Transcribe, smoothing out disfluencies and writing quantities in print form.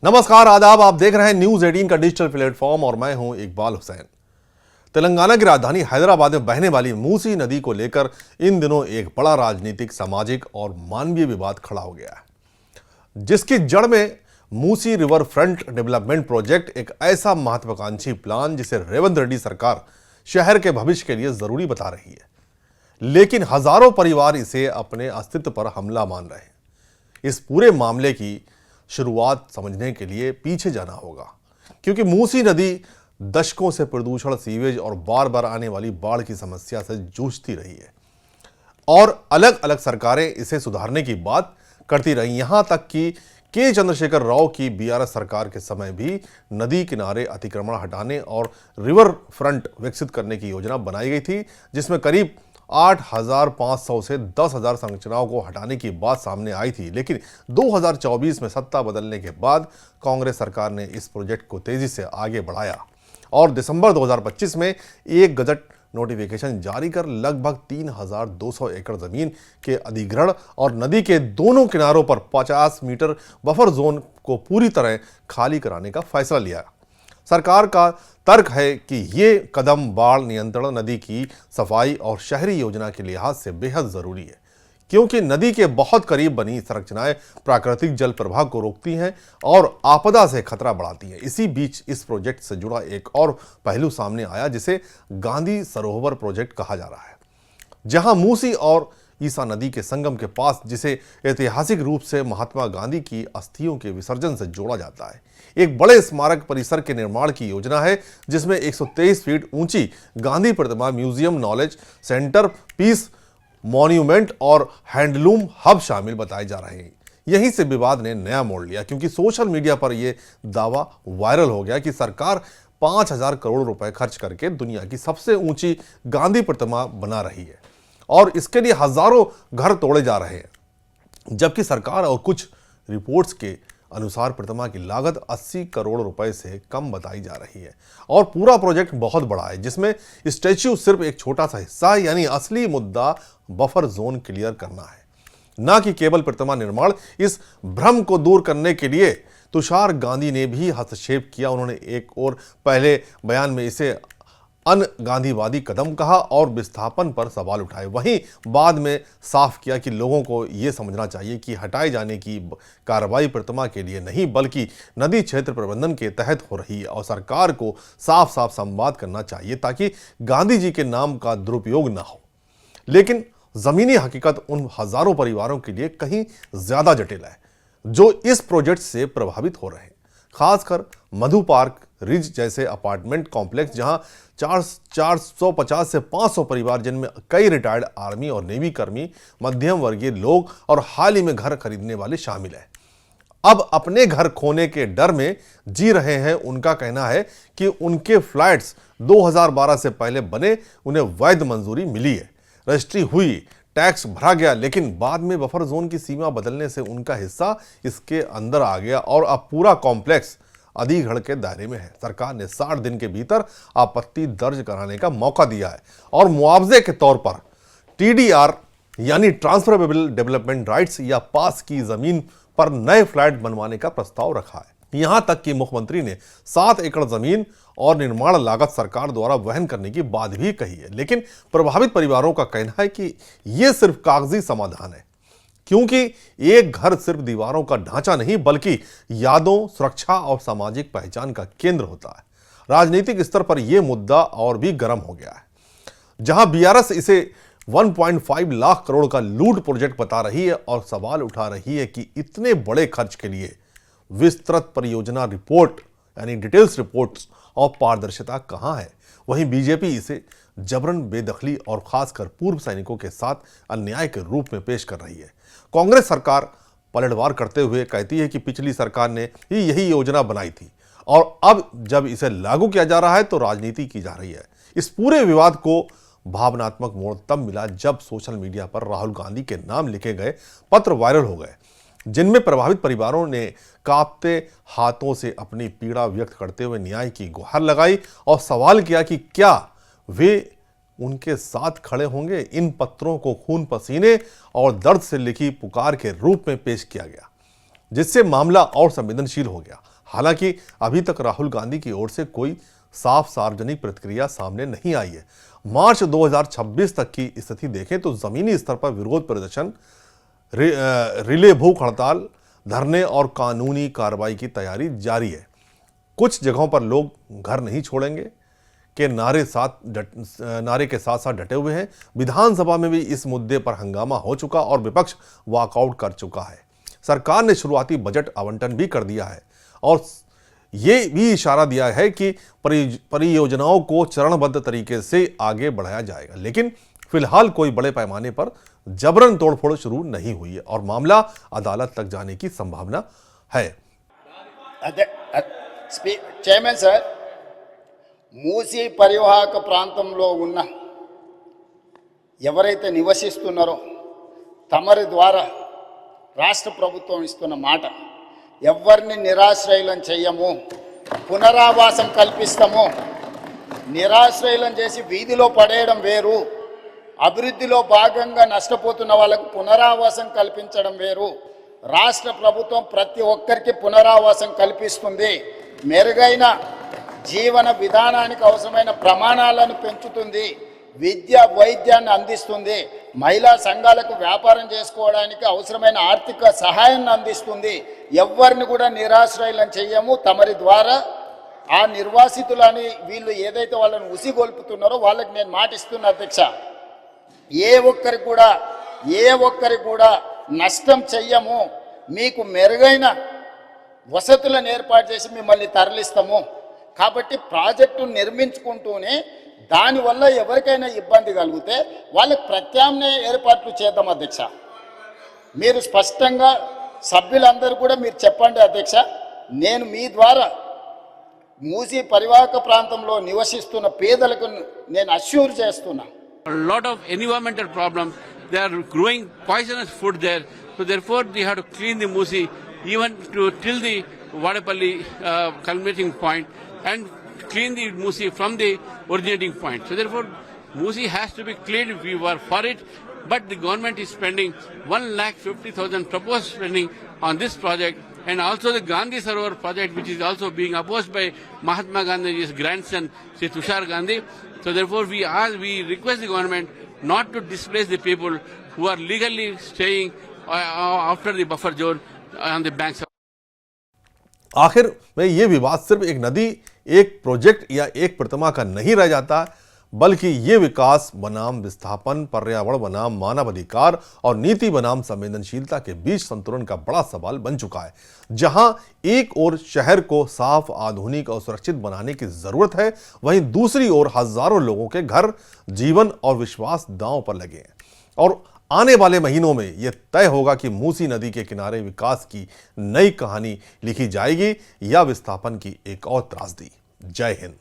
नमस्कार, आदाब। आप देख रहे हैं न्यूज 18 का डिजिटल प्लेटफॉर्म और मैं हूं इकबाल हुसैन। तेलंगाना की राजधानी हैदराबाद में बहने वाली मूसी नदी को लेकर इन दिनों एक बड़ा राजनीतिक, सामाजिक और मानवीय विवाद खड़ा हो गया है, जिसकी जड़ में Musi river front development project, एक ऐसा महत्वाकांक्षी प्लान जिसे रेवंत रेड्डी सरकार शहर के भविष्य के लिए जरूरी बता रही है, लेकिन हजारों परिवार इसे अपने अस्तित्व पर हमला मान रहे हैं। इस पूरे मामले की शुरुआत समझने के लिए पीछे जाना होगा, क्योंकि मूसी नदी दशकों से प्रदूषण, सीवेज और बार बार आने वाली बाढ़ की समस्या से जूझती रही है और अलग अलग सरकारें इसे सुधारने की बात करती रही। यहां तक कि के चंद्रशेखर राव की बीआरएस सरकार के समय भी नदी किनारे अतिक्रमण हटाने और रिवर फ्रंट विकसित करने की योजना बनाई गई थी, जिसमें करीब 8,500 से 10,000 संरचनाओं को हटाने की बात सामने आई थी। लेकिन 2024 में सत्ता बदलने के बाद कांग्रेस सरकार ने इस प्रोजेक्ट को तेजी से आगे बढ़ाया और दिसंबर 2025 में एक गजट नोटिफिकेशन जारी कर लगभग 3,200 एकड़ जमीन के अधिग्रहण और नदी के दोनों किनारों पर 50 मीटर बफर जोन को पूरी तरह खाली कराने का फैसला लिया। सरकार का तर्क है कि ये कदम बाढ़ नियंत्रण, नदी की सफाई और शहरी योजना के लिहाज से बेहद जरूरी है, क्योंकि नदी के बहुत करीब बनी संरचनाएं प्राकृतिक जल प्रवाह को रोकती हैं और आपदा से खतरा बढ़ाती हैं। इसी बीच इस प्रोजेक्ट से जुड़ा एक और पहलू सामने आया, जिसे गांधी सरोवर प्रोजेक्ट कहा जा रहा है, जहां मूसी और ईसा नदी के संगम के पास, जिसे ऐतिहासिक रूप से महात्मा गांधी की अस्थियों के विसर्जन से जोड़ा जाता है, एक बड़े स्मारक परिसर के निर्माण की योजना है, जिसमें 123 फीट ऊंची गांधी प्रतिमा, museum, knowledge centre, peace monument और हैंडलूम हब शामिल बताए जा रहे हैं। यहीं से विवाद ने नया मोड़ लिया, क्योंकि सोशल मीडिया पर यह दावा वायरल हो गया कि सरकार 5,000 करोड़ रुपए खर्च करके दुनिया की सबसे ऊंची गांधी प्रतिमा बना रही है और इसके लिए हजारों घर तोड़े जा रहे हैं, जबकि सरकार और कुछ रिपोर्ट्स के अनुसार प्रतिमा की लागत 80 करोड़ रुपए से कम बताई जा रही है और पूरा प्रोजेक्ट बहुत बड़ा है, जिसमें स्टैच्यू सिर्फ एक छोटा सा हिस्सा है। यानी असली मुद्दा बफर जोन क्लियर करना है, ना कि केवल प्रतिमा निर्माण। इस भ्रम को दूर करने के लिए तुषार गांधी ने भी हस्तक्षेप किया। उन्होंने एक और पहले बयान में इसे अन गांधीवादी कदम कहा और विस्थापन पर सवाल उठाए। वहीं बाद में साफ किया कि लोगों को यह समझना चाहिए कि हटाए जाने की कार्रवाई प्रतिमा के लिए नहीं, बल्कि नदी क्षेत्र प्रबंधन के तहत हो रही है और सरकार को साफ साफ संवाद करना चाहिए, ताकि गांधी जी के नाम का दुरुपयोग ना हो। लेकिन जमीनी हकीकत उन हजारों परिवारों के लिए कहीं ज्यादा जटिल है जो इस प्रोजेक्ट से प्रभावित हो रहे हैं, खासकर मधु पार्क रिज जैसे अपार्टमेंट कॉम्प्लेक्स, जहां 450 से 500 परिवार, जिनमें कई रिटायर्ड आर्मी और नेवी कर्मी, मध्यम वर्गीय लोग और हाल ही में घर खरीदने वाले शामिल हैं, अब अपने घर खोने के डर में जी रहे हैं। उनका कहना है कि उनके फ्लैट्स 2012 से पहले बने, उन्हें वैध मंजूरी मिली है, रजिस्ट्री हुई, टैक्स भरा गया, लेकिन बाद में बफर जोन की सीमा बदलने से उनका हिस्सा इसके अंदर आ गया और अब पूरा कॉम्प्लेक्स अधिग्रहण के दायरे में है। सरकार ने 60 दिन के भीतर आपत्ति दर्ज कराने का मौका दिया है और मुआवजे के तौर पर TDR यानी ट्रांसफरेबल डेवलपमेंट राइट्स या पास की जमीन पर नए फ्लैट बनवाने का प्रस्ताव रखा है। यहां तक कि मुख्यमंत्री ने 7 एकड़ जमीन और निर्माण लागत सरकार द्वारा वहन करने की बात भी कही है। लेकिन प्रभावित परिवारों का कहना है कि यह सिर्फ कागजी समाधान है, क्योंकि एक घर सिर्फ दीवारों का ढांचा नहीं, बल्कि यादों, सुरक्षा और सामाजिक पहचान का केंद्र होता है। राजनीतिक स्तर पर यह मुद्दा और भी गर्म हो गया है, जहां बीआरएस इसे 1.5 लाख करोड़ का लूट प्रोजेक्ट बता रही है और सवाल उठा रही है कि इतने बड़े खर्च के लिए विस्तृत परियोजना रिपोर्ट यानी डिटेल्स रिपोर्ट्स और पारदर्शिता कहां है। वहीं बीजेपी इसे जबरन बेदखली और खासकर पूर्व सैनिकों के साथ अन्याय के रूप में पेश कर रही है। कांग्रेस सरकार पलटवार करते हुए कहती है कि पिछली सरकार ने ही यही योजना बनाई थी और अब जब इसे लागू किया जा रहा है तो राजनीति की जा रही है। इस पूरे विवाद को भावनात्मक मोड़ तब मिला जब सोशल मीडिया पर राहुल गांधी के नाम लिखे गए पत्र वायरल हो गए, जिनमें प्रभावित परिवारों ने कांपते हाथों से अपनी पीड़ा व्यक्त करते हुए न्याय की गुहार लगाई और सवाल किया कि क्या वे उनके साथ खड़े होंगे। इन पत्रों को खून पसीने और दर्द से लिखी पुकार के रूप में पेश किया गया, जिससे मामला और संवेदनशील हो गया। हालांकि अभी तक राहुल गांधी की ओर से कोई साफ सार्वजनिक प्रतिक्रिया सामने नहीं आई है। मार्च 2026 तक की स्थिति देखें तो जमीनी स्तर पर विरोध प्रदर्शन, रिले भूख हड़ताल, धरने और कानूनी कार्रवाई की तैयारी जारी है। कुछ जगहों पर लोग घर नहीं छोड़ेंगे के नारे के साथ साथ डटे हुए हैं। विधानसभा में भी इस मुद्दे पर हंगामा हो चुका और विपक्ष वॉकआउट कर चुका है। सरकार ने शुरुआती बजट आवंटन भी कर दिया है और ये भी इशारा दिया है कि परियोजनाओं को चरणबद्ध तरीके से आगे बढ़ाया जाएगा। लेकिन फिलहाल कोई बड़े पैमाने पर जबरन तोड़फोड़ शुरू नहीं हुई है और मामला अदालत तक जाने की संभावना है। చైర్మన్ సార్, మూసీ పరివాహక ప్రాంతంలో ఉన్న ఎవరైతే నివసిస్తున్నారో తమరి ద్వారా రాష్ట్ర ప్రభుత్వం ఇస్తున్న మాట, ఎవరిని నిరాశ్రయులను చెయ్యము, పునరావాసం కల్పిస్తాము. నిరాశ్రయులను చేసి వీధిలో పడేయడం వేరు, అభివృద్ధిలో భాగంగా నష్టపోతున్న వాళ్ళకు పునరావాసం కల్పించడం వేరు. రాష్ట్ర ప్రభుత్వం ప్రతి ఒక్కరికి పునరావాసం కల్పిస్తుంది, మెరుగైన జీవన విధానానికి అవసరమైన ప్రమాణాలను పెంచుతుంది, విద్య వైద్యాన్ని అందిస్తుంది, మహిళా సంఘాలకు వ్యాపారం చేసుకోవడానికి అవసరమైన ఆర్థిక సహాయాన్ని అందిస్తుంది. ఎవరిని కూడా నిరాశ్రయులను చెయ్యము. తమరి ద్వారా ఆ నిర్వాసితులని వీళ్ళు ఏదైతే వాళ్ళని ఉసిగొల్పుతున్నారో వాళ్ళకి నేను మాటిస్తున్నా అధ్యక్ష, ఏ ఒక్కరికి కూడా నష్టం చెయ్యము. మీకు మెరుగైన వసతులను ఏర్పాటు చేసి మిమ్మల్ని తరలిస్తాము. కాబట్టి ప్రాజెక్టు నిర్మించుకుంటూనే దానివల్ల ఎవరికైనా ఇబ్బంది కలిగితే వాళ్ళకి ప్రత్యామ్నాయ ఏర్పాట్లు చేద్దాం అధ్యక్ష. మీరు స్పష్టంగా సభ్యులందరూ కూడా మీరు చెప్పండి అధ్యక్ష. నేను మీ ద్వారా మూసీ పరివాహక ప్రాంతంలో నివసిస్తున్న పేదలకు నేను అష్యూర్ చేస్తున్నా. A lot of environmental problems. They are growing poisonous food there. So therefore, they have to clean the Musi even till the Vadapalli culminating point and clean the Musi from the originating point. So therefore, Musi has to be cleaned. We were for it, but the government is spending 1,50,000 proposed spending on this project, and also the Gandhi Sarovar project, which is also being opposed by Mahatma Gandhi's grandson, Sri Tushar Gandhi. So therefore, we request the government not to displace the people who are legally staying after the buffer zone on the banks of. आखिर में ये विवाद सिर्फ एक नदी, एक project या एक प्रतिमा का नहीं रह जाता, बल्कि ये विकास बनाम विस्थापन, पर्यावरण बनाम मानवाधिकार और नीति बनाम संवेदनशीलता के बीच संतुलन का बड़ा सवाल बन चुका है। जहां एक ओर शहर को साफ, आधुनिक और सुरक्षित बनाने की जरूरत है, वहीं दूसरी ओर हजारों लोगों के घर, जीवन और विश्वास दांव पर लगे हैं। और आने वाले महीनों में यह तय होगा कि मूसी नदी के किनारे विकास की नई कहानी लिखी जाएगी या विस्थापन की एक और त्रासदी। जय हिंद।